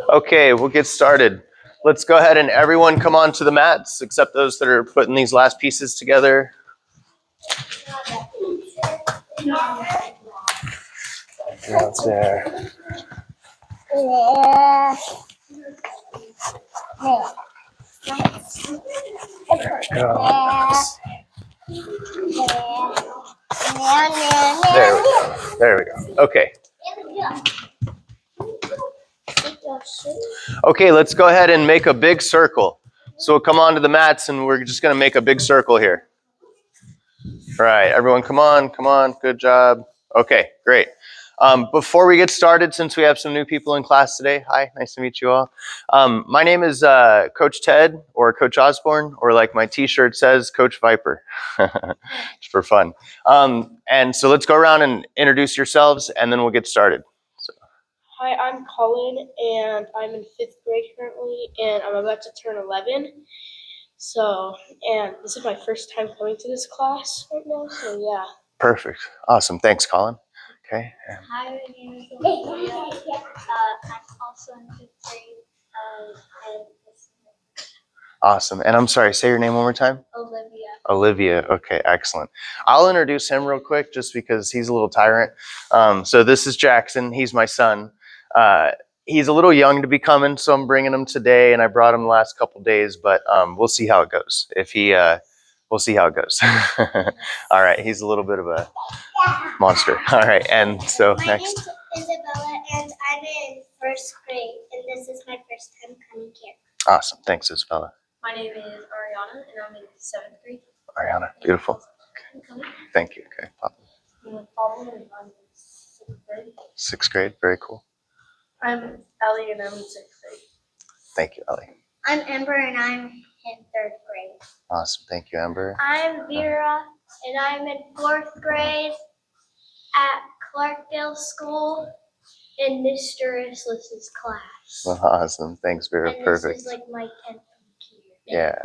Okay, we'll get started. Let's go ahead and everyone come on to the mats, except those that are putting these last pieces together. That's there. There we go. There we go. Okay. Okay, let's go ahead and make a big circle. So we'll come onto the mats and we're just going to make a big circle here. All right, everyone come on, good job. Okay, great. Before we get started, since we have some new people in class today, hi, nice to meet you all. My name is Coach Ted or Coach Osborne, or like my t-shirt says, Coach Viper. It's for fun. And so let's go around and introduce yourselves and then we'll get started. Hi, I'm Colin, and I'm in 5th grade currently, and I'm about to turn 11. And this is my first time coming to this class right now, so yeah. Perfect. Awesome. Thanks, Colin. Okay. Hi, my name is Olivia. I'm also in 5th grade. And awesome. And I'm sorry, say your name one more time. Olivia. Okay, excellent. I'll introduce him real quick just because he's a little tyrant. So this is Jackson. He's my son. He's a little young to be coming, so I'm bringing him today, and I brought him the last couple days, but we'll see how it goes. We'll see how it goes. All right, he's a little bit of a monster. All right, and so my next. My name's Isabella, and I'm in 1st grade, and this is my first time coming here. Awesome, thanks, Isabella. My name is Ariana, and I'm in 7th grade. Ariana, beautiful. Okay. Thank you. Okay, Papa. I'm in 6th grade. 6th grade, very cool. I'm Ellie, and I'm in 6th grade. Thank you, Ellie. I'm Ember, and I'm in 3rd grade. Awesome, thank you, Ember. I'm Vera, and I'm in 4th grade at Clarkdale School in Mr. Islis's class. Awesome, thanks, Vera. And perfect. This is like my 10th year. Yeah,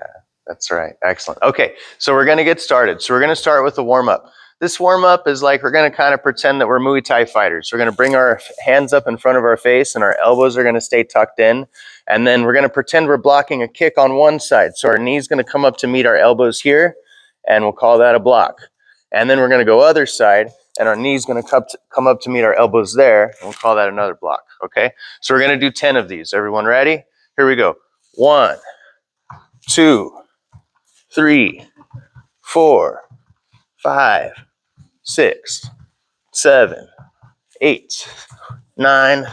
that's right. Excellent. Okay, so we're going to get started. So we're going to start with the warm-up. This warm-up is like we're going to kind of pretend that we're Muay Thai fighters. We're going to bring our hands up in front of our face and our elbows are going to stay tucked in. And then we're going to pretend we're blocking a kick on one side. So our knee's going to come up to meet our elbows here, and we'll call that a block. And then we're going to go other side, and our knee's going to come up to meet our elbows there, and we'll call that another block, okay? So we're going to do 10 of these. Everyone ready? Here we go. 1, 2, 3, 4, 5, 6, 7, 8, 9,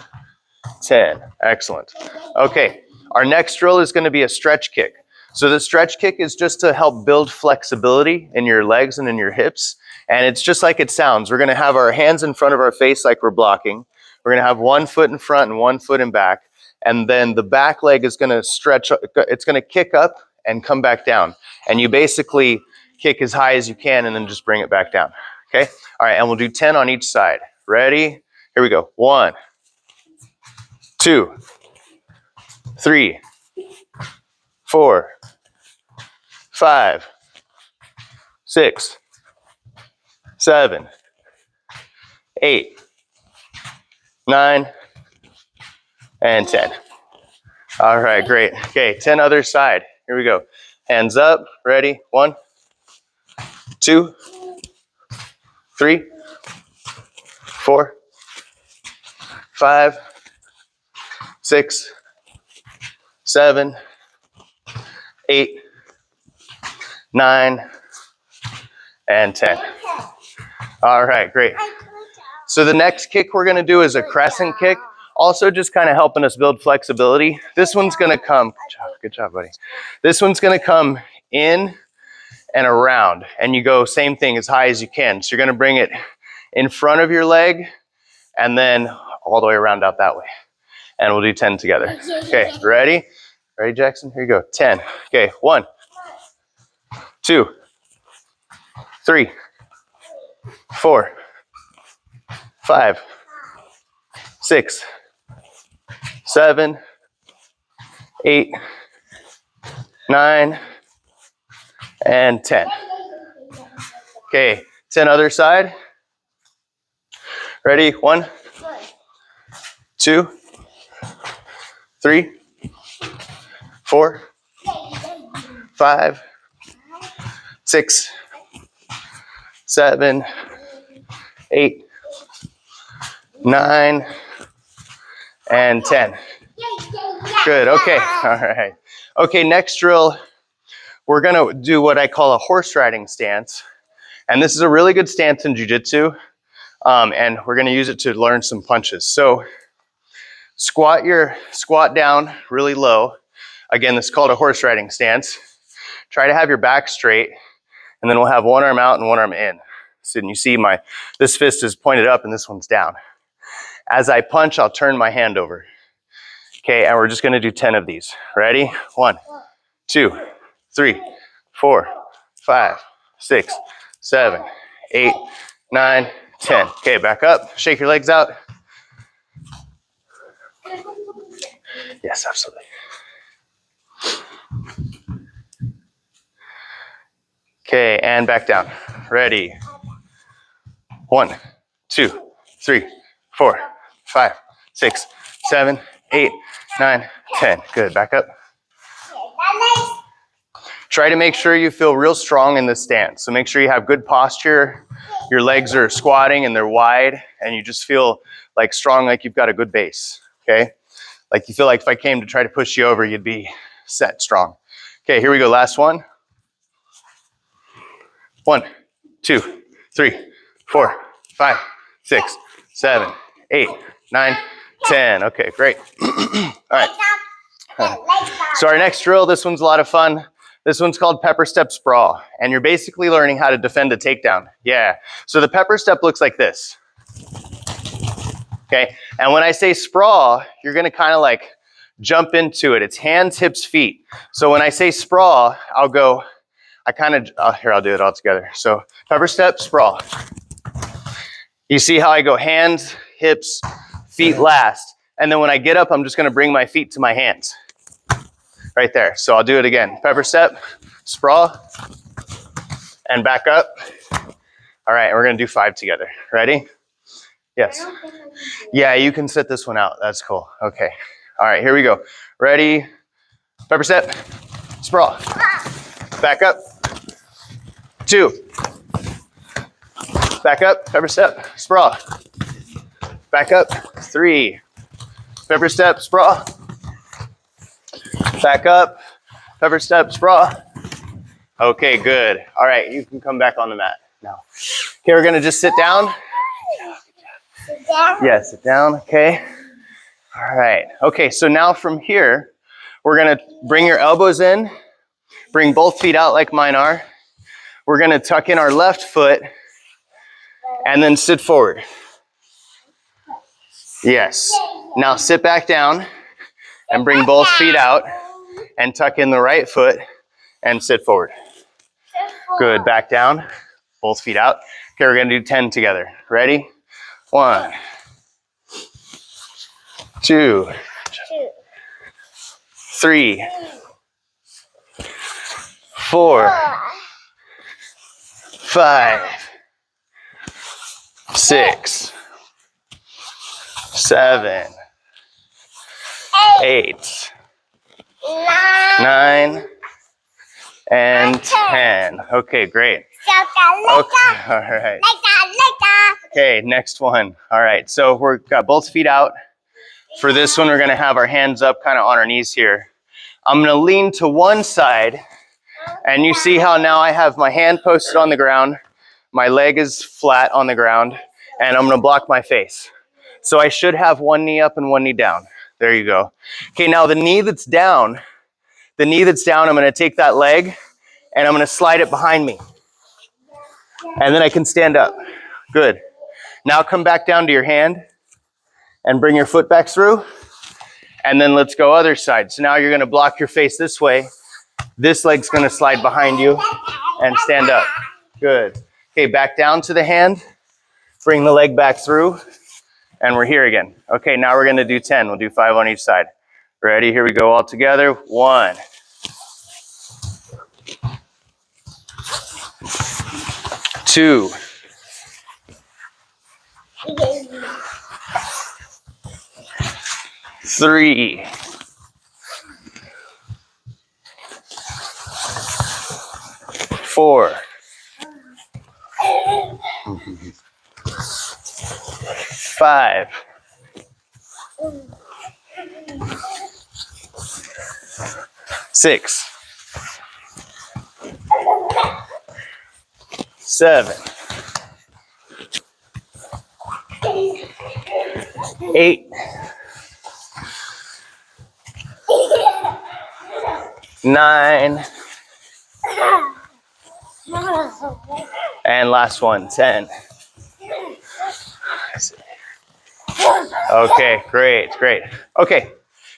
10. Excellent. Okay, our next drill is going to be a stretch kick. So the stretch kick is just to help build flexibility in your legs and in your hips. And it's just like it sounds. We're going to have our hands in front of our face like we're blocking. We're going to have one foot in front and one foot in back. And then the back leg is going to stretch. It's going to kick up and come back down. And you basically kick as high as you can and then just bring it back down. Okay? All right, and we'll do 10 on each side. Ready? Here we go. 1, 2, 3, 4, 5, 6, 7, 8, 9, and 10. All right, great. Okay, 10 other side. Here we go. Hands up. Ready? 1, 2, 3, 4, 5, 6, 7, 8, 9, and 10. All right, great. So the next kick we're going to do is a crescent kick. Also just kind of helping us build flexibility. This one's going to come, good job, buddy. This one's going to come in and around, and you go same thing as high as you can. So you're going to bring it in front of your leg and then all the way around out that way. And we'll do 10 together. Okay, ready? Ready, Jackson? Here you go. 10. Okay, 1, 2, 3, 4, 5, 6, 7, 8, 9, and 10. Okay, 10 other side. Ready? 1, 2, 3, 4, 5, 6, 7, 8, 9, and 10. Good, okay, all right. Okay, next drill, we're gonna do what I call a horse riding stance. And this is a really good stance in jiu-jitsu. And we're gonna use it to learn some punches. So squat down really low. Again, this is called a horse riding stance. Try to have your back straight, and then we'll have one arm out and one arm in. So you see this fist is pointed up and this one's down. As I punch, I'll turn my hand over. Okay, and we're just gonna do 10 of these. Ready? 1, 2, 3, 4, 5, 6, 7, 8, 9, 10. Okay, back up, shake your legs out. Yes, absolutely. Okay, and back down. Ready? 1, 2, 3, 4, 5, 6, 7, 8, 9, 10. Good, back up. Try to make sure you feel real strong in this stance. So make sure you have good posture. Your legs are squatting and they're wide, and you just feel like strong, like you've got a good base, okay? Like you feel like if I came to try to push you over, you'd be set strong. Okay, here we go, last one. 1, 2, 3, 4, 5, 6, 7, 8, 9, 10. Okay, great. All right. So our next drill, this one's a lot of fun. This one's called pepper step sprawl, and you're basically learning how to defend a takedown. Yeah, so the pepper step looks like this. Okay, and when I say sprawl, you're gonna kind of like jump into it. It's hands, hips, feet. So when I say sprawl, I'll do it all together. So pepper step, sprawl. You see how I go hands, hips, feet last. And then when I get up, I'm just gonna bring my feet to my hands. Right there. So I'll do it again. Pepper step, sprawl, and back up. All right, we're gonna do 5 together. Ready? Yes. Yeah, you can sit this one out. That's cool. Okay. All right, here we go. Ready? Pepper step, sprawl. Back up. 2. Back up, pepper step, sprawl. Back up. 3. Pepper step, sprawl. Back up, pepper step, sprawl. Okay, good. All right, you can come back on the mat now. Okay, we're gonna just sit down. Sit down. Yeah, sit down, okay. All right, okay, so now from here, we're gonna bring your elbows in, bring both feet out like mine are. We're gonna tuck in our left foot and then sit forward. Yes, now sit back down and bring both feet out and tuck in the right foot and sit forward. Good, back down, both feet out. Okay, we're gonna do 10 together. Ready? 1, 2, 3, 4, 5, 6, 7, 8, 9, and 10. Okay, great. Okay, all right. Okay, next one. All right, so we've got both feet out. For this one, we're gonna have our hands up kind of on our knees here. I'm gonna lean to one side, and you see how now I have my hand posted on the ground, my leg is flat on the ground, and I'm gonna block my face. So I should have one knee up and one knee down. There you go. Okay, now the knee that's down, I'm gonna take that leg and I'm gonna slide it behind me. And then I can stand up. Good. Now come back down to your hand and bring your foot back through. And then let's go other side. So now you're gonna block your face this way. This leg's gonna slide behind you and stand up. Good. Okay, back down to the hand. Bring the leg back through. And we're here again. Okay, now we're gonna do 10. We'll do 5 on each side. Ready? Here we go all together. 1. 2. 3. 4, 5, 6, 7, 8, 9, and last one, 10. Okay, great, great. Okay,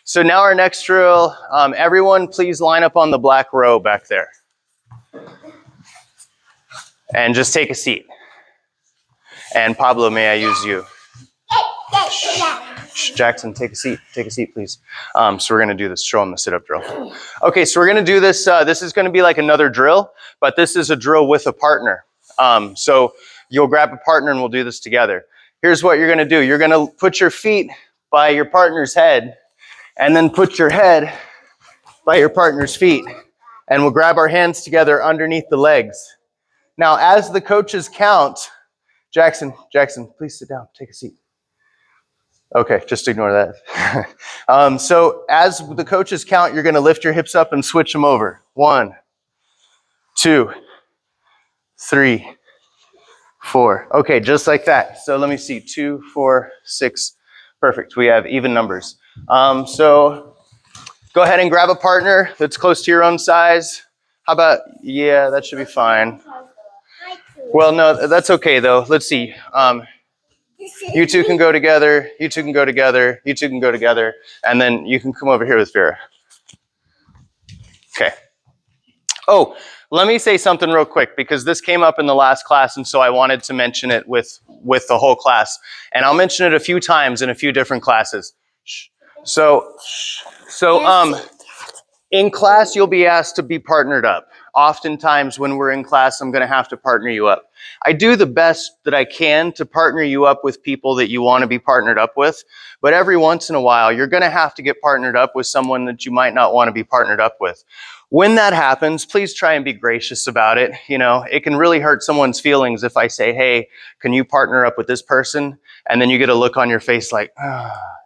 so now our next drill, everyone please line up on the black row back there. And just take a seat. And Pablo, may I use you? Shh, Jackson, take a seat, please. So we're gonna do this, show them the sit-up drill. Okay, so we're gonna do this, this is gonna be like another drill, but this is a drill with a partner. So you'll grab a partner and we'll do this together. Here's what you're gonna do. You're gonna put your feet by your partner's head and then put your head by your partner's feet. And we'll grab our hands together underneath the legs. Now, as the coaches count, Jackson, please sit down, take a seat. Okay, just ignore that. So as the coaches count, you're gonna lift your hips up and switch them over. 1, 2, 3, 4. Okay, just like that. So let me see, 2, 4, 6. Perfect, we have even numbers. So go ahead and grab a partner that's close to your own size. How about, yeah, that should be fine. Well, no, that's okay though. Let's see. You two can go together, you two can go together, you two can go together, and then you can come over here with Vera. Okay. Oh, let me say something real quick because this came up in the last class and so I wanted to mention it with the whole class. And I'll mention it a few times in a few different classes. So in class, you'll be asked to be partnered up. Oftentimes when we're in class, I'm gonna have to partner you up. I do the best that I can to partner you up with people that you wanna be partnered up with, but every once in a while, you're gonna have to get partnered up with someone that you might not wanna be partnered up with. When that happens, please try and be gracious about it. You know, it can really hurt someone's feelings if I say, hey, can you partner up with this person? And then you get a look on your face like,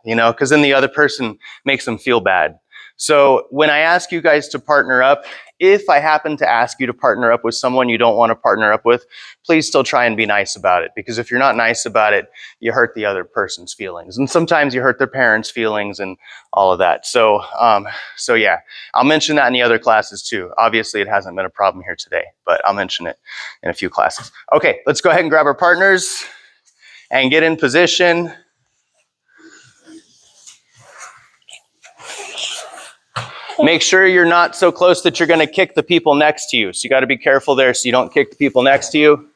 you know, because then the other person makes them feel bad. So when I ask you guys to partner up, if I happen to ask you to partner up with someone you don't want to partner up with, please still try and be nice about it. Because if you're not nice about it, you hurt the other person's feelings. And sometimes you hurt their parents' feelings and all of that. So yeah, I'll mention that in the other classes too. Obviously it hasn't been a problem here today, but I'll mention it in a few classes. Okay, let's go ahead and grab our partners and get in position. Make sure you're not so close that you're going to kick the people next to you. So you got to be careful there so you don't kick the people next to you.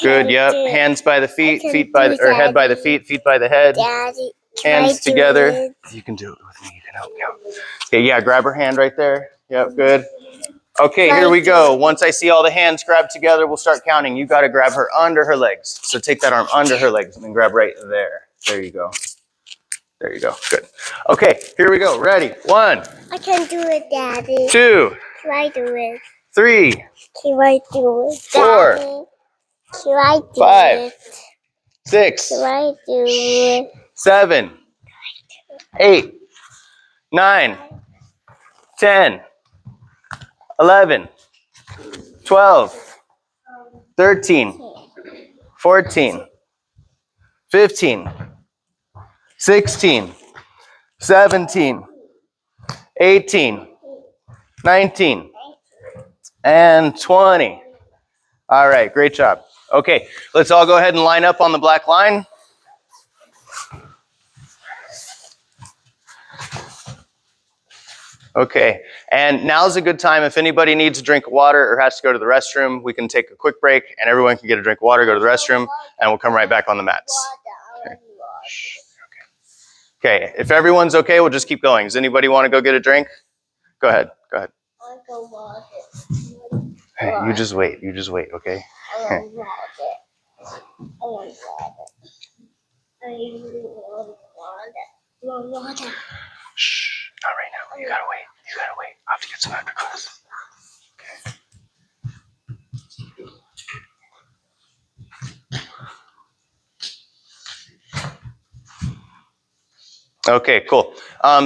Good, yep. Hands by the feet, feet by the, or head by the feet, feet by the head. Daddy, Hands together. You can do it with me. You can help me out. Okay, yeah, grab her hand right there. Yep, good. Okay, here we go. Once I see all the hands grabbed together, we'll start counting. You got to grab her under her legs. So take that arm under her legs and then grab right there. There you go. There you go. Good. Okay, here we go. Ready? 1. I can do it, Daddy. 2. Can I do it? 3. Can I do it, 4. Daddy? Can I do 5. it? 6. Can I do it? 7. 8. 9. 10. 11. 12. 13. 14. 15. 16, 17, 18, 19, and 20. All right, great job. Okay, let's all go ahead and line up on the black line. Okay, and now's a good time. If anybody needs a drink of water or has to go to the restroom, we can take a quick break and everyone can get a drink of water, go to the restroom, and we'll come right back on the mats. Okay. Okay, if everyone's okay, we'll just keep going. Does anybody want to go get a drink? Go ahead, go ahead. I go wash it. Hey, you just wait, okay? I want wash it. I want water. I want water. Water. Shh, not right now. You gotta wait. I'll have to get some after class. Okay. Okay, cool.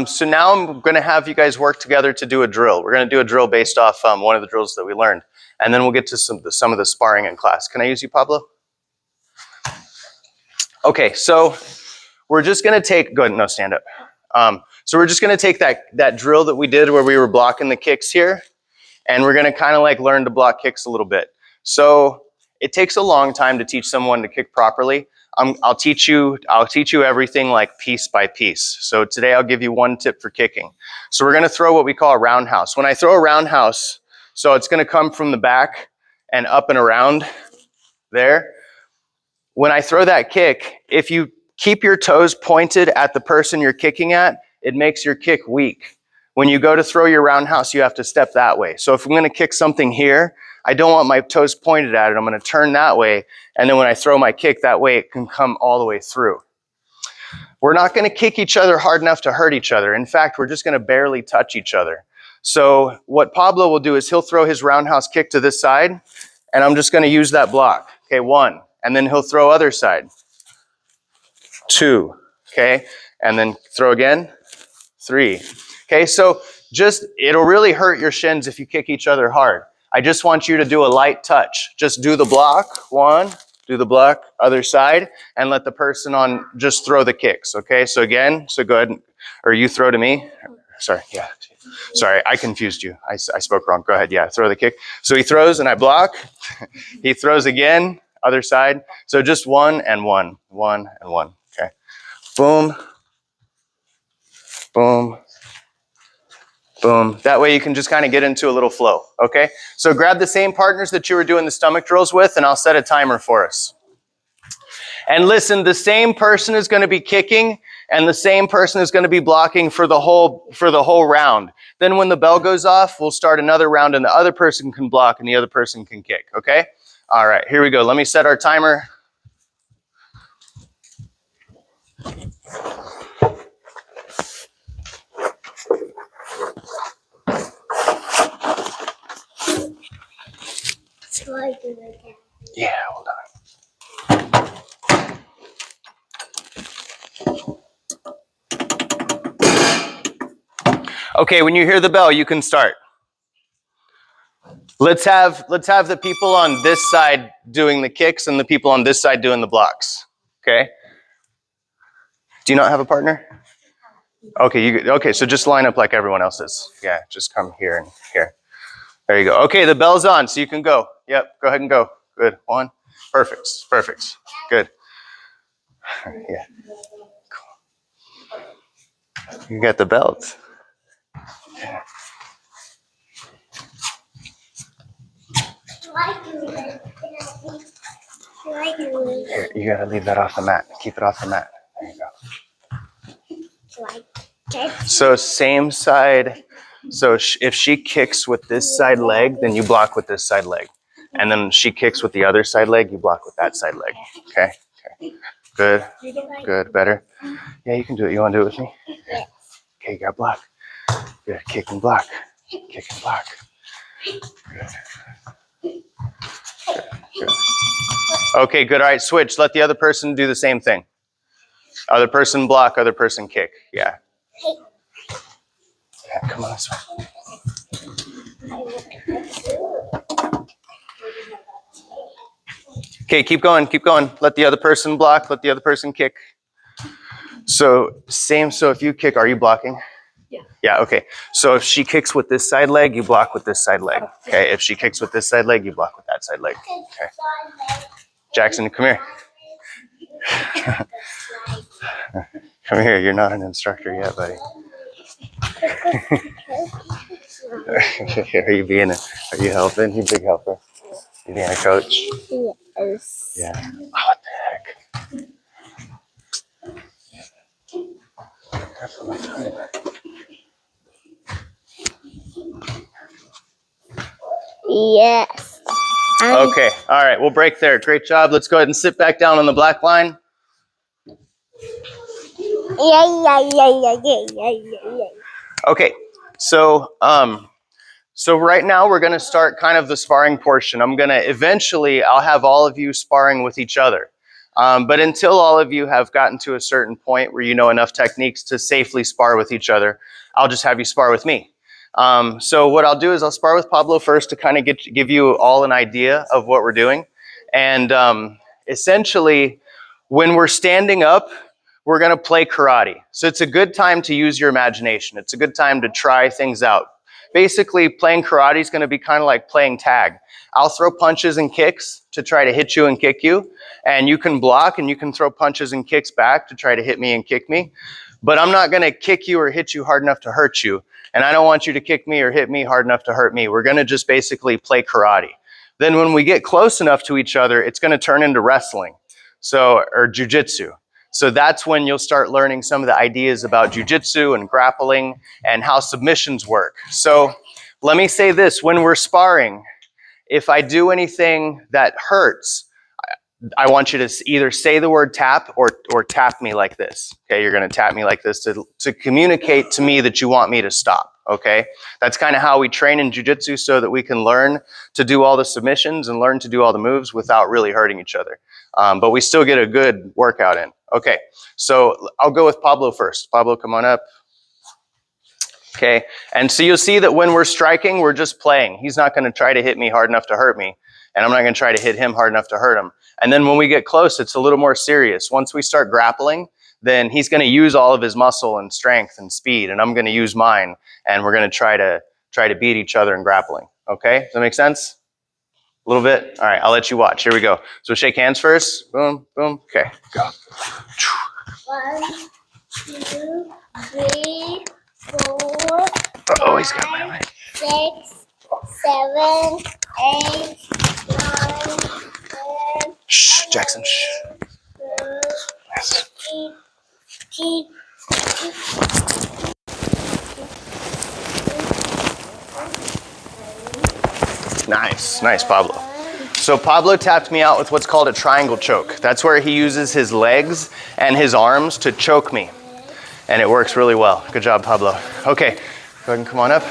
So now I'm going to have you guys work together to do a drill. We're going to do a drill based off one of the drills that we learned. And then we'll get to some of the sparring in class. Can I use you, Pablo? Okay, so we're just going to take, go ahead, no, stand up. So we're just going to take that drill that we did where we were blocking the kicks here, and we're going to kind of like learn to block kicks a little bit. So it takes a long time to teach someone to kick properly. I'll teach you everything like piece by piece. So today I'll give you one tip for kicking. So we're going to throw what we call a roundhouse. When I throw a roundhouse, so it's going to come from the back and up and around there. When I throw that kick, if you keep your toes pointed at the person you're kicking at, it makes your kick weak. When you go to throw your roundhouse, you have to step that way. So if I'm going to kick something here, I don't want my toes pointed at it. I'm going to turn that way. And then when I throw my kick, that way it can come all the way through. We're not going to kick each other hard enough to hurt each other. In fact, we're just going to barely touch each other. So what Pablo will do is he'll throw his roundhouse kick to this side, and I'm just going to use that block. Okay, 1. And then he'll throw other side. 2. Okay, and then throw again. 3. Okay, so it'll really hurt your shins if you kick each other hard. I just want you to do a light touch. Just do the block, 1, do the block, other side, and let the person on just throw the kicks, okay? So again, so go ahead, or you throw to me. Sorry, yeah. Sorry, I confused you. I spoke wrong. Go ahead, yeah, throw the kick. So he throws and I block. He throws again, other side. So just 1 and 1, 1 and 1, okay? Boom, boom, boom. That way you can just kind of get into a little flow, okay? So grab the same partners that you were doing the stomach drills with, and I'll set a timer for us. And listen, the same person is going to be kicking, and the same person is going to be blocking for the whole round. Then when the bell goes off, we'll start another round, and the other person can block, and the other person can kick, okay? All right, here we go. Let me set our timer. Yeah, hold on. Okay, when you hear the bell, you can start. Let's have the people on this side doing the kicks and the people on this side doing the blocks. Okay? Do you not have a partner? Okay, so just line up like everyone else is. Yeah, just come here and here. There you go. Okay, the bell's on, so you can go. Yep, go ahead and go. Good. 1. Perfect. Good. Yeah. Cool. You got the belt. Yeah. Here, you gotta leave that off the mat. Keep it off the mat. There you go. So same side. So if she kicks with this side leg, then you block with this side leg. And then she kicks with the other side leg, you block with that side leg. Okay? Good. Good. Better. Yeah, you can do it. You want to do it with me? Yeah. Okay, you got block. Good. Kick and block. Kick and block. Good. Good. Okay, good. All right, switch. Let the other person do the same thing. Other person block, other person kick. Yeah. Yeah, come on this way. Okay, keep going. Let the other person block, let the other person kick. So if you kick, are you blocking? Yeah. Yeah, okay. So if she kicks with this side leg, you block with this side leg. Okay, if she kicks with this side leg, you block with that side leg. Okay. Jackson, come here. Come here, you're not an instructor yet, buddy. Are you helping? You big helper. You being a coach? Yes. Yeah. Oh, what the heck? Yes. Okay, all right, we'll break there. Great job. Let's go ahead and sit back down on the black line. Yeah. Okay, so right now we're going to start kind of the sparring portion. I'll have all of you sparring with each other. But until all of you have gotten to a certain point where you know enough techniques to safely spar with each other, I'll just have you spar with me. So what I'll do is I'll spar with Pablo first to kind of give you all an idea of what we're doing. And essentially, when we're standing up, we're going to play karate. So it's a good time to use your imagination. It's a good time to try things out. Basically, playing karate is going to be kind of like playing tag. I'll throw punches and kicks to try to hit you and kick you, and you can block and you can throw punches and kicks back to try to hit me and kick me. But I'm not going to kick you or hit you hard enough to hurt you, and I don't want you to kick me or hit me hard enough to hurt me. We're going to just basically play karate. Then when we get close enough to each other, it's going to turn into wrestling, or jiu-jitsu. So that's when you'll start learning some of the ideas about jiu-jitsu and grappling and how submissions work. So let me say this, when we're sparring, if I do anything that hurts, I want you to either say the word tap or tap me like this. Okay, you're going to tap me like this to communicate to me that you want me to stop. Okay, that's kind of how we train in jiu-jitsu so that we can learn to do all the submissions and learn to do all the moves without really hurting each other. But we still get a good workout in. Okay, so I'll go with Pablo first. Pablo, come on up. Okay, and so you'll see that when we're striking, we're just playing. He's not going to try to hit me hard enough to hurt me, and I'm not going to try to hit him hard enough to hurt him. And then when we get close, it's a little more serious. Once we start grappling, then he's going to use all of his muscle and strength and speed, and I'm going to use mine, and we're going to try to beat each other in grappling. Okay, does that make sense? A little bit? All right, I'll let you watch. Here we go. So shake hands first. Boom, boom. Okay, go. 1, 2, 3, 4, Oh, he's got my leg. 6, 7, 8, 9, 10. Shh, Jackson, shh. Yes. 13. Nice, Pablo. So Pablo tapped me out with what's called a triangle choke. That's where he uses his legs and his arms to choke me. And it works really well. Good job, Pablo. Okay, go ahead and come on up.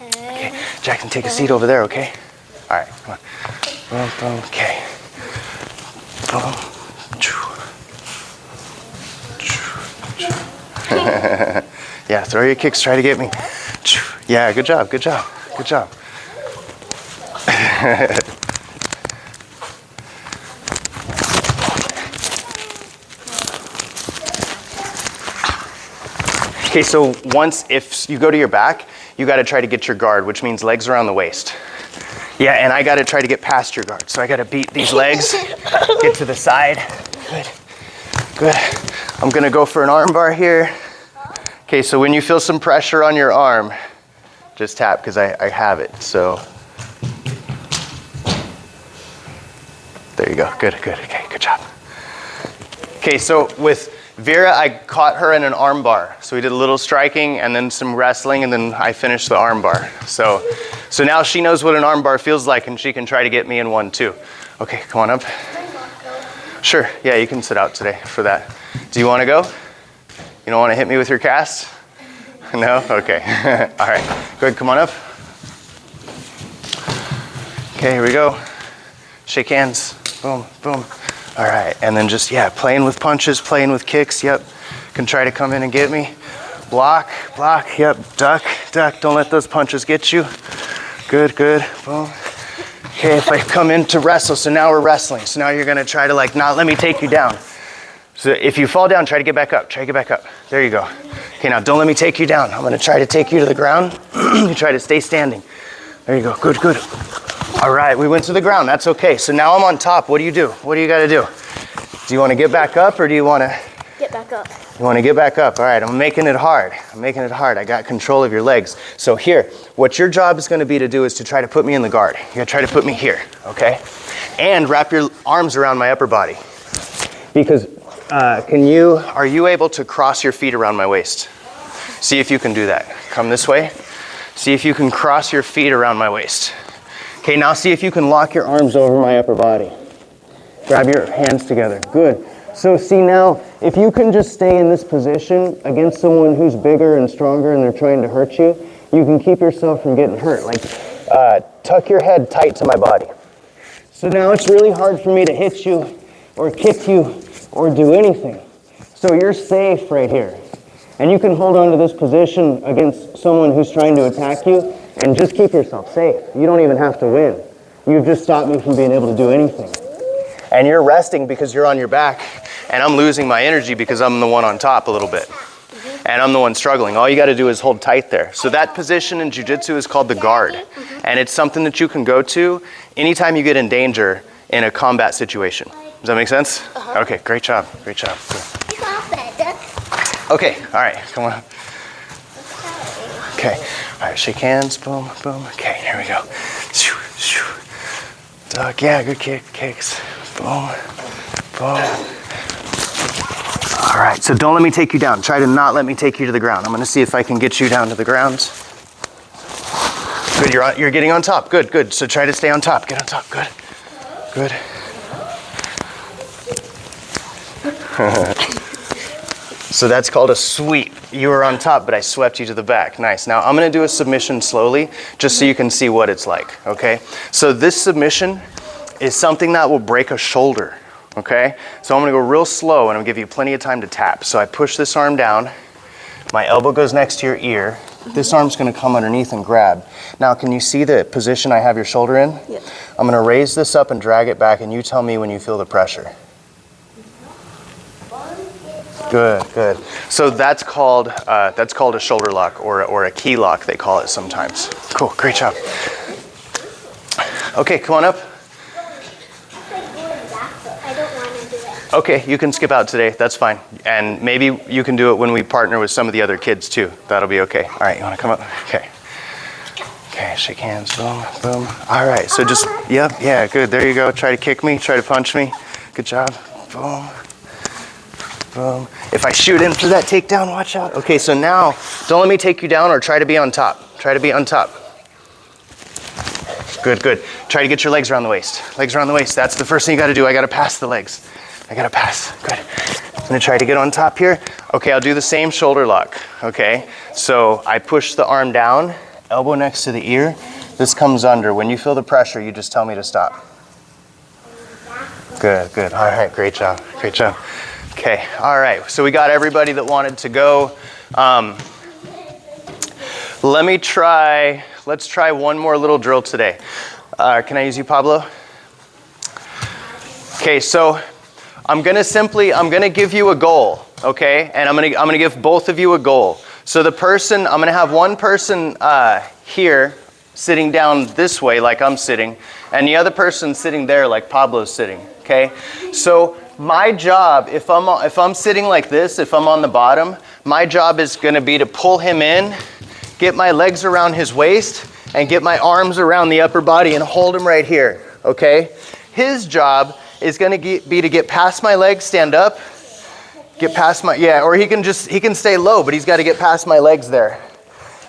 Okay, Jackson, take a seat over there, okay? All right, come on. Boom, boom, okay. Boom. Yeah, throw your kicks, try to get me. Yeah, good job. Okay, so if you go to your back, you got to try to get your guard, which means legs around the waist. Yeah, and I got to try to get past your guard. So I got to beat these legs, get to the side. Good. I'm going to go for an arm bar here. Okay, so when you feel some pressure on your arm, just tap because I have it. So there you go. Good. Okay, good job. Okay, so with Vera, I caught her in an arm bar. So we did a little striking and then some wrestling, and then I finished the arm bar. So now she knows what an arm bar feels like, and she can try to get me in one too. Okay, come on up. Sure, yeah, you can sit out today for that. Do you want to go? You don't want to hit me with your cast? No? Okay. All right, go ahead, come on up. Okay, here we go. Shake hands. Boom, boom. All right, and then just, playing with punches, playing with kicks, yep. Can try to come in and get me. Block, yep, duck. Don't let those punches get you. Good, boom. Okay, if I come in to wrestle, so now we're wrestling. So now you're gonna try to not let me take you down. So if you fall down, try to get back up, There you go. Okay, now don't let me take you down. I'm gonna try to take you to the ground. You try to stay standing. There you go, good. All right, we went to the ground, that's okay. So now I'm on top, what do you do? What do you gotta do? Do you wanna get back up or do you wanna? Get back up. You wanna get back up, all right, I'm making it hard. I got control of your legs. So here, what your job is gonna be to do is to try to put me in the guard. You gotta try to put me here, okay? And wrap your arms around my upper body. Because are you able to cross your feet around my waist? See if you can do that. Come this way. See if you can cross your feet around my waist. Okay, now see if you can lock your arms over my upper body. Grab your hands together. Good. So see now, if you can just stay in this position against someone who's bigger and stronger and they're trying to hurt you, you can keep yourself from getting hurt. Tuck your head tight to my body. So now it's really hard for me to hit you or kick you or do anything. So you're safe right here. And you can hold on to this position against someone who's trying to attack you and just keep yourself safe. You don't even have to win. You've just stopped me from being able to do anything. And you're resting because you're on your back, and I'm losing my energy because I'm the one on top a little bit. And I'm the one struggling. All you got to do is hold tight there. So that position in jiu-jitsu is called the guard. And it's something that you can go to anytime you get in danger in a combat situation. Does that make sense? Okay, great job. Great job. Okay, all right, come on. Okay, all right, shake hands, boom, boom. Okay, here we go. Shoo, shoo. Duck, yeah, good kicks. Boom, boom. All right, so don't let me take you down. Try to not let me take you to the ground. I'm gonna see if I can get you down to the ground. Good, you're getting on top. Good. So try to stay on top. Get on top. Good. So that's called a sweep. You were on top, but I swept you to the back. Nice. Now I'm gonna do a submission slowly, just so you can see what it's like, okay? So this submission is something that will break a shoulder, okay? So I'm gonna go real slow, and I'm gonna give you plenty of time to tap. So I push this arm down, my elbow goes next to your ear, this arm's gonna come underneath and grab. Now, can you see the position I have your shoulder in? Yeah. I'm gonna raise this up and drag it back, and you tell me when you feel the pressure. Good. So that's called a shoulder lock or a key lock, they call it sometimes. Cool, great job. Okay, come on up. I don't want to do it. Okay, you can skip out today, that's fine. And maybe you can do it when we partner with some of the other kids too. That'll be okay. All right, you wanna come up? Okay. Okay, shake hands, boom, boom. All right, so just, yeah, good, there you go. Try to kick me, try to punch me. Good job, boom. Boom. If I shoot in for that takedown, watch out. Okay, so now, don't let me take you down or try to be on top. Try to be on top. Good. Try to get your legs around the waist. Legs around the waist. That's the first thing you gotta do. I gotta pass the legs. I gotta pass. Good. I'm gonna try to get on top here. Okay, I'll do the same shoulder lock. Okay, so I push the arm down, elbow next to the ear. This comes under. When you feel the pressure, you just tell me to stop. Good. All right, great job. Okay, all right, so we got everybody that wanted to go. Let's try one more little drill today. Can I use you, Pablo? Okay, so I'm gonna give you a goal, okay? And I'm gonna give both of you a goal. So I'm gonna have one person here sitting down this way like I'm sitting, and the other person sitting there like Pablo's sitting, okay? So my job, if I'm sitting like this, if I'm on the bottom, my job is gonna be to pull him in, get my legs around his waist, and get my arms around the upper body and hold him right here, okay? His job is gonna be to get past my legs, stand up, get past or he can stay low, but he's gotta get past my legs there.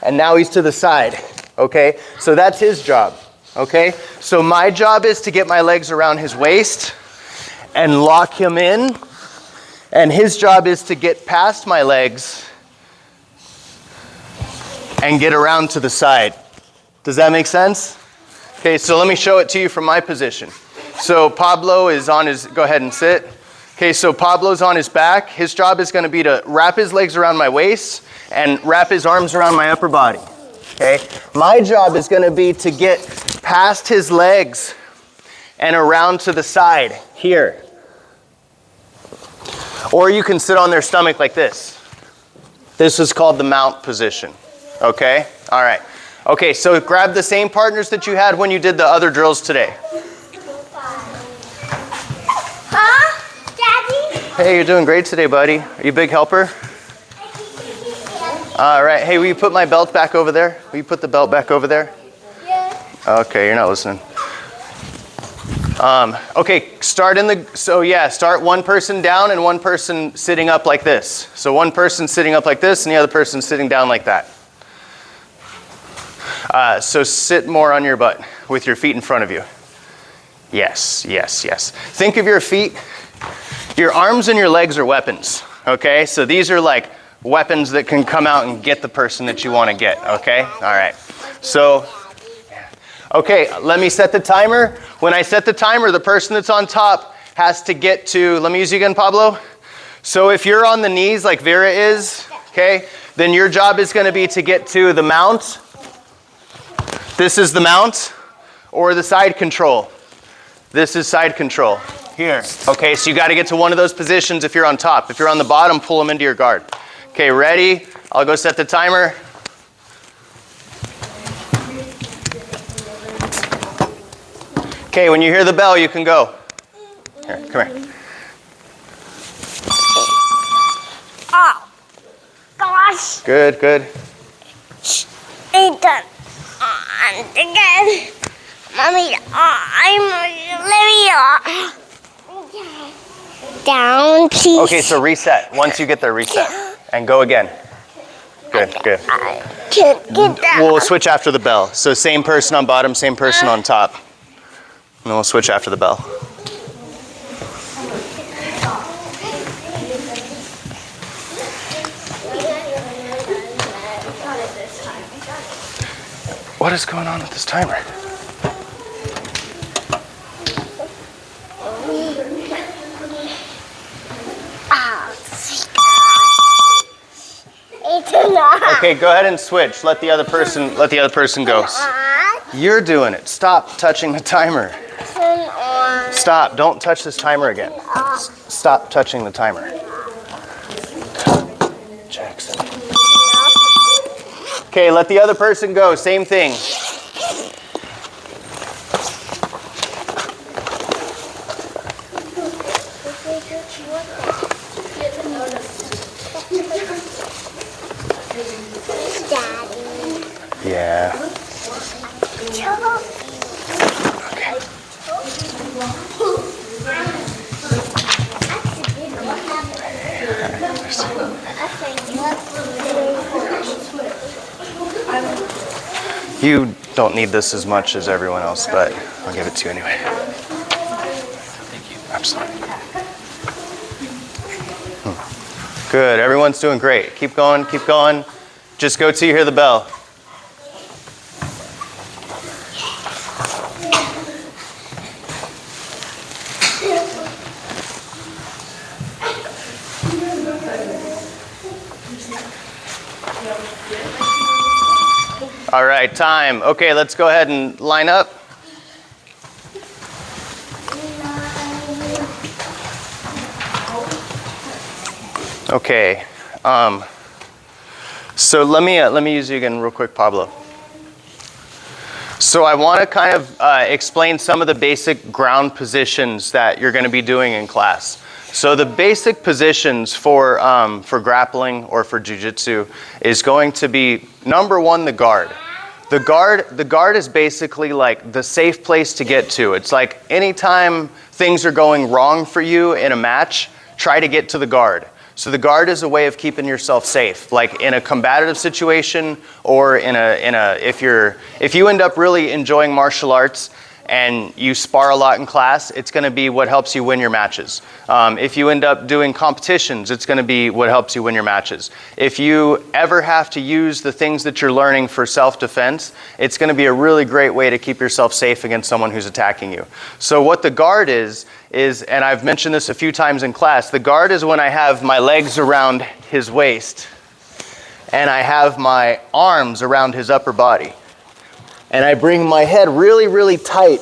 And now he's to the side, okay? So that's his job, okay? So my job is to get my legs around his waist and lock him in, and his job is to get past my legs and get around to the side. Does that make sense? Okay, so let me show it to you from my position. So Pablo is go ahead and sit. Okay, so Pablo's on his back. His job is gonna be to wrap his legs around my waist and wrap his arms around my upper body, okay? My job is gonna be to get past his legs and around to the side here. Or you can sit on their stomach like this. This is called the mount position, okay? All right. Okay, so grab the same partners that you had when you did the other drills today. Daddy? Hey, you're doing great today, buddy. Are you a big helper? All right. Hey, will you put my belt back over there? Will you put the belt back over there? Yeah. Okay, you're not listening. Okay, start one person down and one person sitting up like this. So one person sitting up like this and the other person sitting down like that. So sit more on your butt with your feet in front of you. Yes. Think of your feet. Your arms and your legs are weapons, okay? So these are like weapons that can come out and get the person that you want to get, okay? All right. So, okay, let me set the timer. When I set the timer, the person that's on top has to get to, let me use you again, Pablo. So if you're on the knees like Vera is, okay, then your job is going to be to get to the mount. This is the mount, or the side control. This is side control. Here. Okay, so you got to get to one of those positions if you're on top. If you're on the bottom, pull them into your guard. Okay, ready? I'll go set the timer. Okay, when you hear the bell, you can go. Here, come here. Oh, gosh. Good, good. It done. Again. Mommy, down, please. Okay, so reset. Once you get there, reset. And go again. Good, good. I can't get down. We'll switch after the bell. So same person on bottom, same person on top. And then we'll switch after the bell. What is going on with this timer? Okay, go ahead and switch. Let the other person go. You're doing it. Stop touching the timer. Stop. Don't touch this timer again. Stop touching the timer. Jackson. Okay, let the other person go. Same thing. Yeah. Okay. You don't need this as much as everyone else, but I'll give it to you anyway. Thank you. Absolutely. Good. Everyone's doing great. Keep going. Keep going. Just go till you hear the bell. All right, time. Okay, let's go ahead and line up. Okay. So let me use you again real quick, Pablo. So I want to kind of explain some of the basic ground positions that you're going to be doing in class. So the basic positions for grappling or for jiu-jitsu is going to be, number one, the guard. The guard is basically like the safe place to get to. It's like anytime things are going wrong for you in a match, try to get to the guard. So the guard is a way of keeping yourself safe, like in a combative situation, or if you end up really enjoying martial arts and you spar a lot in class, it's going to be what helps you win your matches. If you end up doing competitions, it's going to be what helps you win your matches. If you ever have to use the things that you're learning for self-defense, it's going to be a really great way to keep yourself safe against someone who's attacking you. So what the guard is, and I've mentioned this a few times in class, the guard is when I have my legs around his waist and I have my arms around his upper body. And I bring my head really, really tight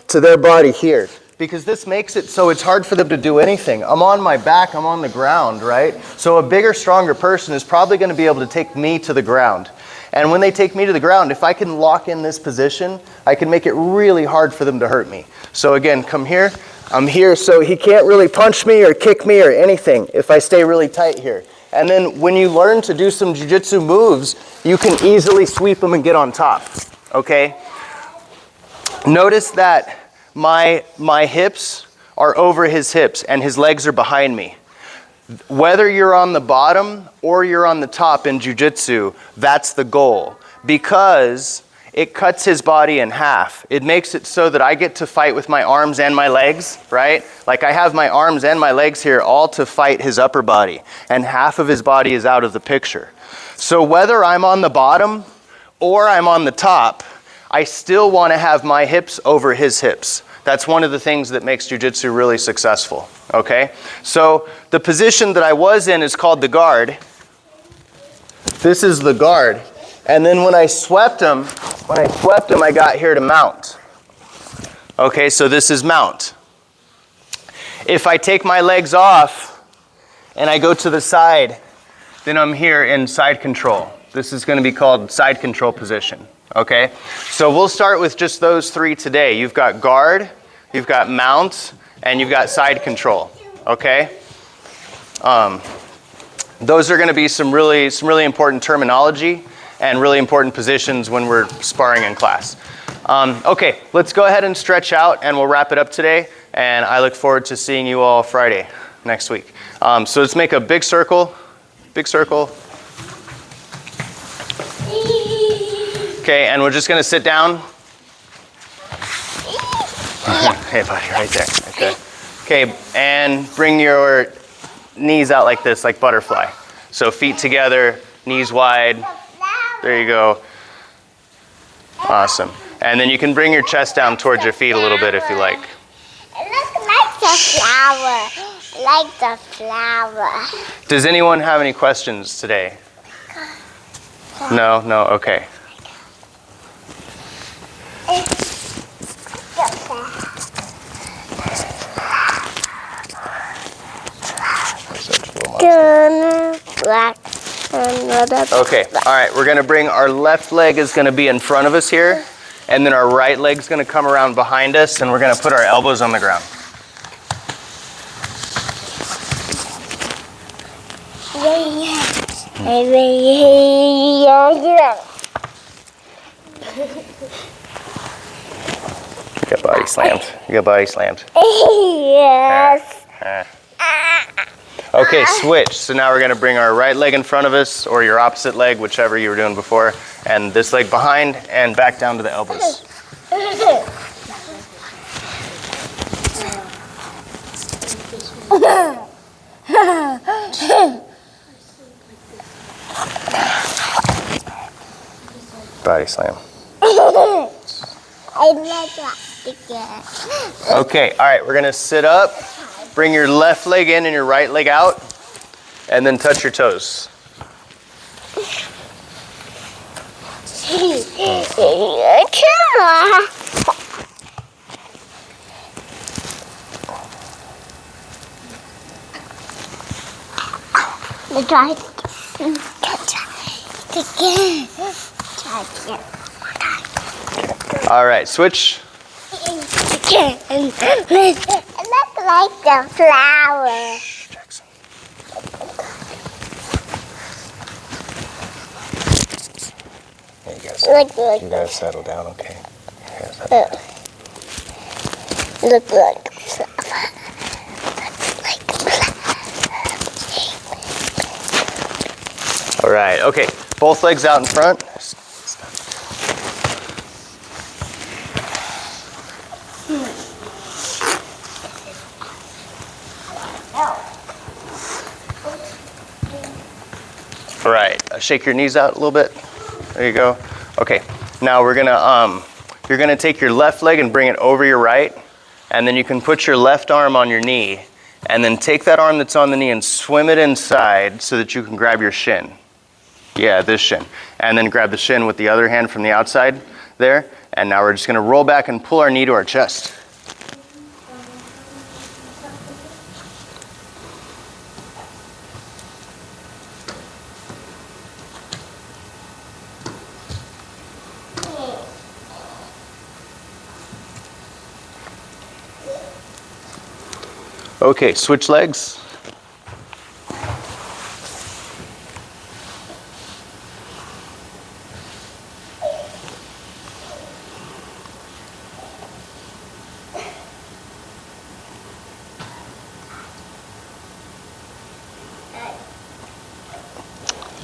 to their body here, because this makes it so it's hard for them to do anything. I'm on my back, I'm on the ground, right? So a bigger, stronger person is probably going to be able to take me to the ground. And when they take me to the ground, if I can lock in this position, I can make it really hard for them to hurt me. So again, come here. I'm here, so he can't really punch me or kick me or anything if I stay really tight here. And then when you learn to do some jiu-jitsu moves, you can easily sweep them and get on top. Okay? Notice that my hips are over his hips and his legs are behind me. Whether you're on the bottom or you're on the top in jiu-jitsu, that's the goal, because it cuts his body in half. It makes it so that I get to fight with my arms and my legs, right? Like I have my arms and my legs here all to fight his upper body, and half of his body is out of the picture. So whether I'm on the bottom or I'm on the top, I still want to have my hips over his hips. That's one of the things that makes jiu-jitsu really successful, okay? So the position that I was in is called the guard. This is the guard. And then when I swept him, I got here to mount. Okay, so this is mount. If I take my legs off and I go to the side, then I'm here in side control. This is going to be called side control position, okay? So we'll start with just those three today. You've got guard, you've got mount, and you've got side control, okay? Those are going to be some really important terminology and really important positions when we're sparring in class. Okay, let's go ahead and stretch out and we'll wrap it up today. And I look forward to seeing you all Friday next week. So let's make a big circle. Big circle. Okay, and we're just going to sit down. Hey, buddy, right there. Right there. Okay, and bring your knees out like this, like butterfly. So feet together, knees wide. There you go. Awesome. And then you can bring your chest down towards your feet a little bit if you like. It looks like the flower. Like the flower. Does anyone have any questions today? No? No? Okay. Black. Okay, all right, we're gonna bring our left leg is gonna be in front of us here, and then our right leg's gonna come around behind us, and we're gonna put our elbows on the ground. You got body slammed. You got body slammed. Yes. Okay, switch. So now we're going to bring our right leg in front of us, or your opposite leg, whichever you were doing before, and this leg behind, and back down to the elbows. Body slam. Okay, all right, we're going to sit up. Bring your left leg in and your right leg out, and then touch your toes. All right, switch. Like the flower. Jackson. Hey, you gotta settle down, okay? Look like All right, okay. Both legs out in front. All right, shake your knees out a little bit. There you go. Okay, now we're gonna, you're gonna take your left leg and bring it over your right, and then you can put your left arm on your knee, and then take that arm that's on the knee and swim it inside so that you can grab your shin. Yeah, this shin. And then grab the shin with the other hand from the outside there, and now we're just gonna roll back and pull our knee to our chest. Okay, switch legs.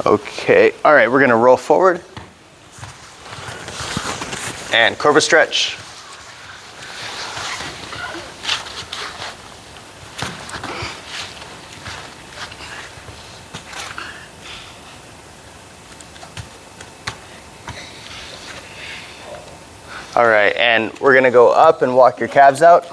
Okay, all right, we're gonna roll forward. And cobra stretch. All right, and we're gonna go up and walk your calves out.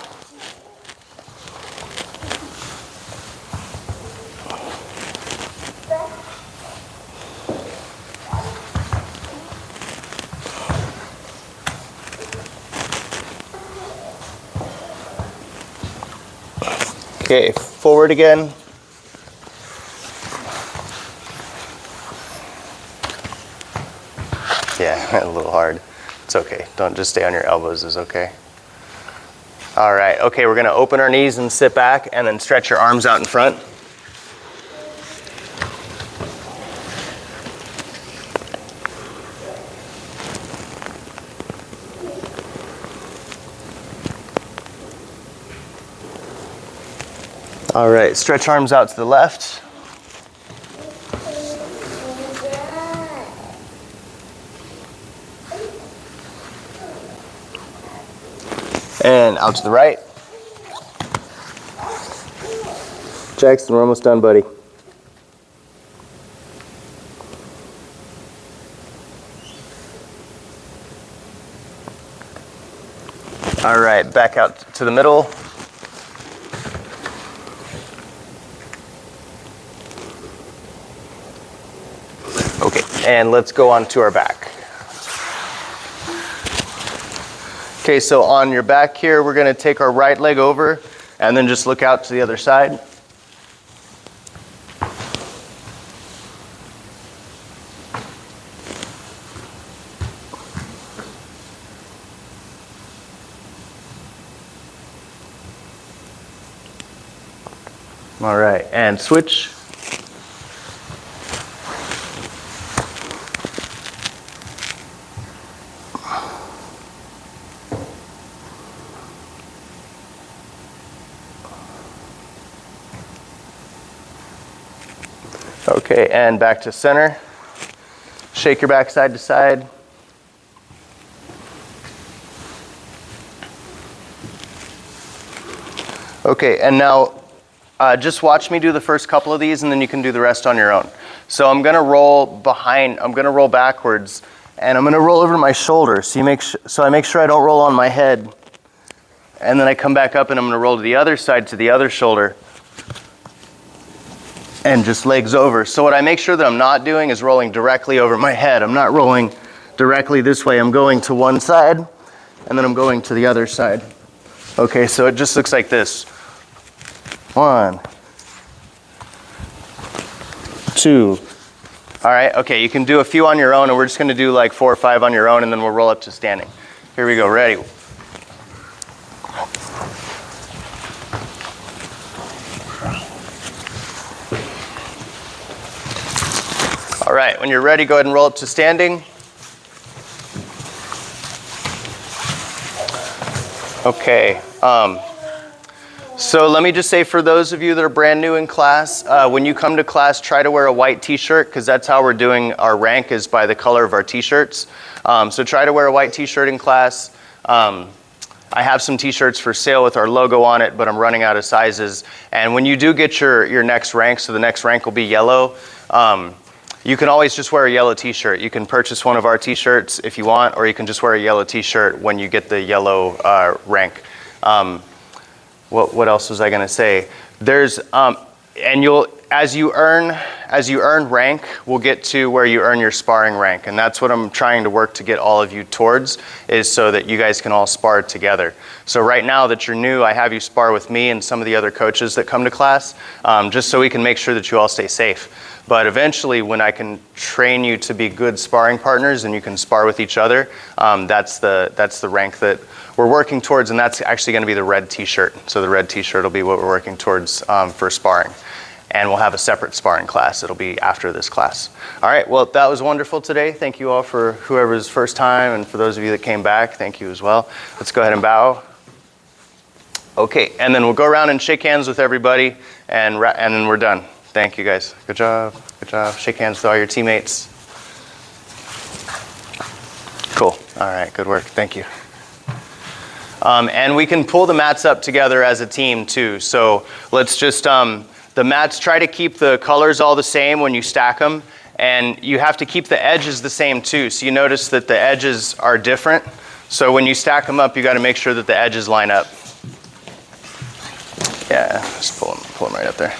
Okay, forward again. Yeah, a little hard. It's okay. Don't just stay on your elbows is okay. All right, okay, we're gonna open our knees and sit back and then stretch your arms out in front. All right, stretch arms out to the left. And out to the right. Jackson, we're almost done, buddy. All right, back out to the middle. Okay, and let's go on to our back. Okay, so on your back here, we're gonna take our right leg over and then just look out to the other side. All right, and switch. Okay, and back to center. Shake your back side to side. Okay, and now just watch me do the first couple of these and then you can do the rest on your own. So I'm gonna roll backwards and I'm gonna roll over my shoulder. So I make sure I don't roll on my head. And then I come back up and I'm gonna roll to the other side to the other shoulder. And just legs over. So what I make sure that I'm not doing is rolling directly over my head. I'm not rolling directly this way. I'm going to one side and then I'm going to the other side. Okay, so it just looks like this. 1, 2. All right, okay, you can do a few on your own and we're just gonna do like 4 or 5 on your own and then we'll roll up to standing. Here we go, ready? All right, when you're ready, go ahead and roll up to standing. Okay, so let me just say for those of you that are brand new in class, when you come to class, try to wear a white t-shirt because that's how we're doing our rank is by the color of our t-shirts. So try to wear a white t-shirt in class. I have some t-shirts for sale with our logo on it, but I'm running out of sizes. And when you do get your next rank, so the next rank will be yellow, you can always just wear a yellow t-shirt. You can purchase one of our t-shirts if you want, or you can just wear a yellow t-shirt when you get the yellow rank. What else was I gonna say? There's, and as you earn rank, we'll get to where you earn your sparring rank. And that's what I'm trying to work to get all of you towards, is so that you guys can all spar together. So right now that you're new, I have you spar with me and some of the other coaches that come to class, just so we can make sure that you all stay safe. But eventually, when I can train you to be good sparring partners and you can spar with each other, that's the rank that we're working towards, and that's actually going to be the red t-shirt. So the red t-shirt will be what we're working towards for sparring. And we'll have a separate sparring class. It'll be after this class. All right, well, that was wonderful today. Thank you all for whoever's first time, and for those of you that came back, thank you as well. Let's go ahead and bow. Okay, and then we'll go around and shake hands with everybody, and then we're done. Thank you, guys. Good job. Good job. Shake hands with all your teammates. Cool. All right, good work. Thank you. And we can pull the mats up together as a team, too. So let's just, the mats, try to keep the colors all the same when you stack them. And you have to keep the edges the same, too. So you notice that the edges are different. So when you stack them up, you got to make sure that the edges line up. Yeah, just pull them right up there.